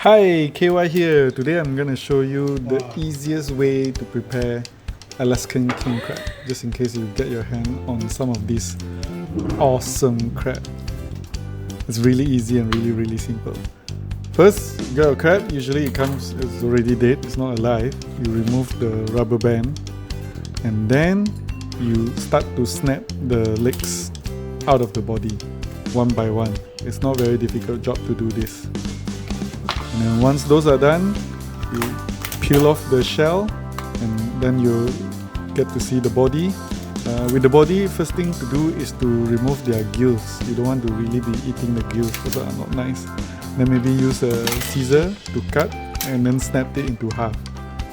Hi, KY here. Today I'm going to show you the easiest way to prepare Alaskan King Crab, just in case you get your hand on some of these awesome crab. It's really easy and really simple. First, you get a crab. Usually it's already dead, it's not alive. You remove the rubber band and then you start to snap the legs out of the body one by one. It's not a very difficult job to do this. And then once those are done, you peel off the shell and then you get to see the body. With the body, first thing to do is to remove their gills. You don't want to really be eating the gills because they are not nice. Then maybe use a scissor to cut and then snap it into half.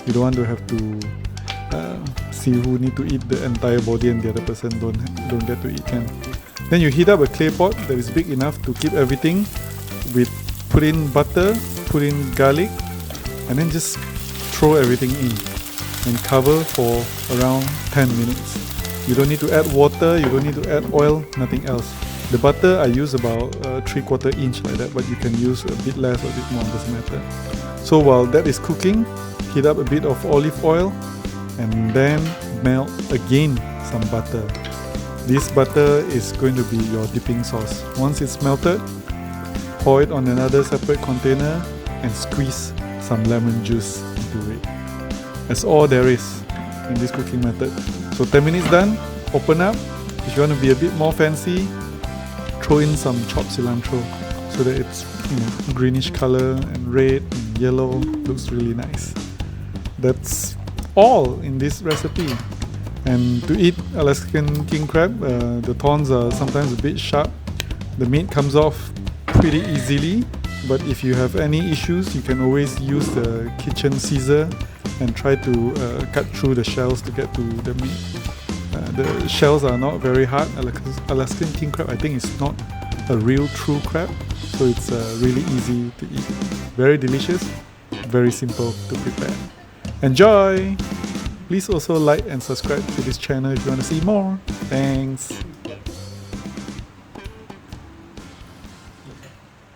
You don't want to have to see who need to eat the entire body and the other person don't get to eat them. Then you heat up a clay pot that is big enough to keep everything. Put in butter, put in garlic, and then just throw everything in and cover for around 10 minutes. You don't need to add water, you don't need to add oil, nothing else. The butter I use about 3/4 inch like that, but you can use a bit less or a bit more, doesn't matter. So while that is cooking, heat up a bit of olive oil and then melt again some butter. This butter is going to be your dipping sauce. Once it's melted, pour it on another separate container and squeeze some lemon juice into it. That's all there is in this cooking method. So 10 minutes done, open up. If you want to be a bit more fancy, throw in some chopped cilantro so that it's greenish color and red and yellow. Looks really nice. That's all in this recipe. And to eat Alaskan King Crab, the thorns are sometimes a bit sharp. The meat comes off pretty easily, but if you have any issues, you can always use the kitchen scissor and try to cut through the shells to get to the meat. The shells are not very hard. Alaskan King Crab, I think, is not a real true crab, so it's really easy to eat. Very delicious, very simple to prepare. Enjoy! Please also like and subscribe to this channel if you want to see more. Thanks!